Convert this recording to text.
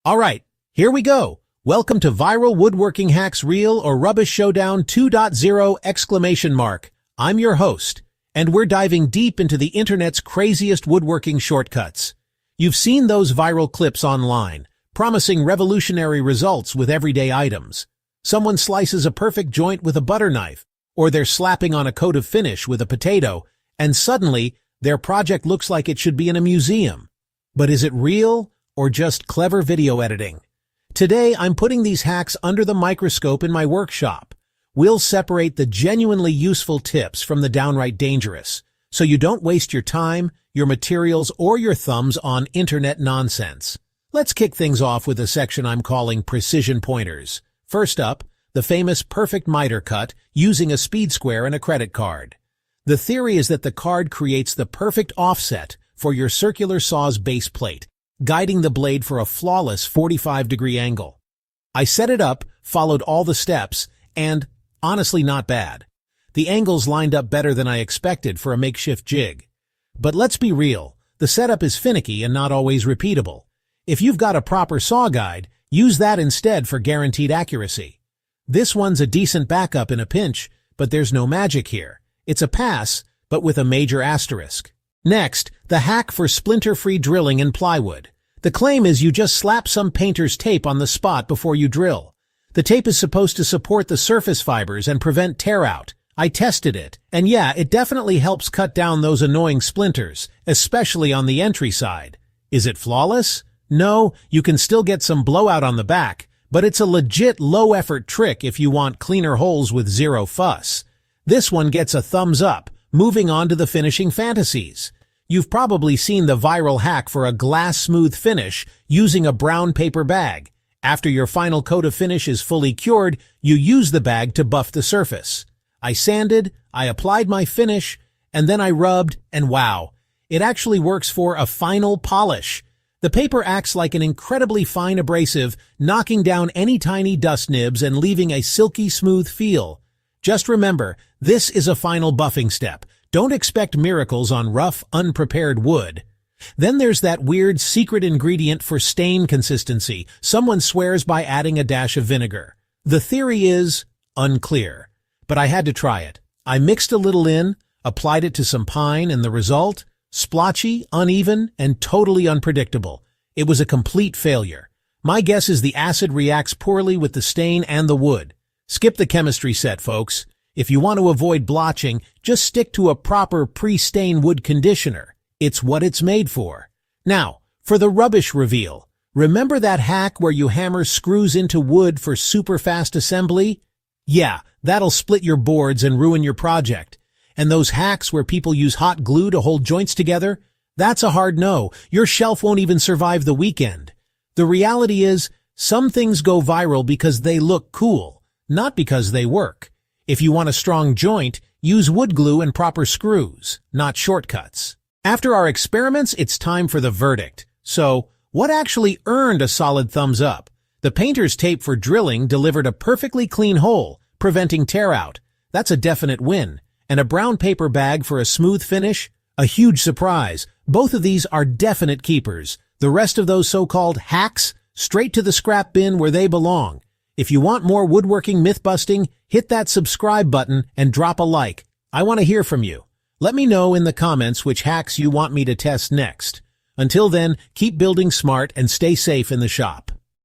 Alright, here we go. Welcome to Viral Woodworking Hacks Real or Rubbish Showdown 2.0 exclamation mark. I'm your host, and we're diving deep into the internet's craziest woodworking shortcuts. You've seen those viral clips online, promising revolutionary results with everyday items. Someone slices a perfect joint with a butter knife, or they're slapping on a coat of finish with a potato, and suddenly, their project looks like it should be in a museum. But is it real, or just clever video editing? Today, I'm putting these hacks under the microscope in my workshop. We'll separate the genuinely useful tips from the downright dangerous, so you don't waste your time, your materials, or your thumbs on internet nonsense. Let's kick things off with a section I'm calling Precision Pointers. First up, the famous perfect miter cut using a speed square and a credit card. The theory is that the card creates the perfect offset for your circular saw's base plate, guiding the blade for a flawless 45-degree angle. I set it up, followed all the steps, and honestly not bad. The angles lined up better than I expected for a makeshift jig. But let's be real, the setup is finicky and not always repeatable. If you've got a proper saw guide, use that instead for guaranteed accuracy. This one's a decent backup in a pinch, but there's no magic here. It's a pass, but with a major asterisk. Next, the hack for splinter-free drilling in plywood. The claim is you just slap some painter's tape on the spot before you drill. The tape is supposed to support the surface fibers and prevent tear-out. I tested it, and yeah, it definitely helps cut down those annoying splinters, especially on the entry side. Is it flawless? No, you can still get some blowout on the back, but it's a legit low-effort trick if you want cleaner holes with zero fuss. This one gets a thumbs up. Moving on to the finishing fantasies. You've probably seen the viral hack for a glass-smooth finish using a brown paper bag. After your final coat of finish is fully cured, you use the bag to buff the surface. I sanded, I applied my finish, and then I rubbed, and wow, it actually works for a final polish. The paper acts like an incredibly fine abrasive, knocking down any tiny dust nibs and leaving a silky smooth feel. Just remember, this is a final buffing step. Don't expect miracles on rough, unprepared wood. Then there's that weird secret ingredient for stain consistency. Someone swears by adding a dash of vinegar. The theory is unclear, but I had to try it. I mixed a little in, applied it to some pine, and the result? Splotchy, uneven, and totally unpredictable. It was a complete failure. My guess is the acid reacts poorly with the stain and the wood. Skip the chemistry set, folks. If you want to avoid blotching, just stick to a proper pre-stain wood conditioner. It's what it's made for. Now, for the rubbish reveal. Remember that hack where you hammer screws into wood for super fast assembly? Yeah, that'll split your boards and ruin your project. And those hacks where people use hot glue to hold joints together? That's a hard no. Your shelf won't even survive the weekend. The reality is, some things go viral because they look cool, not because they work. If you want a strong joint, use wood glue and proper screws, not shortcuts. After our experiments, it's time for the verdict. So, what actually earned a solid thumbs up? The painter's tape for drilling delivered a perfectly clean hole, preventing tear-out. That's a definite win. And a brown paper bag for a smooth finish? A huge surprise. Both of these are definite keepers. The rest of those so-called hacks? Straight to the scrap bin where they belong. If you want more woodworking myth-busting, hit that subscribe button and drop a like. I want to hear from you. Let me know in the comments which hacks you want me to test next. Until then, keep building smart and stay safe in the shop.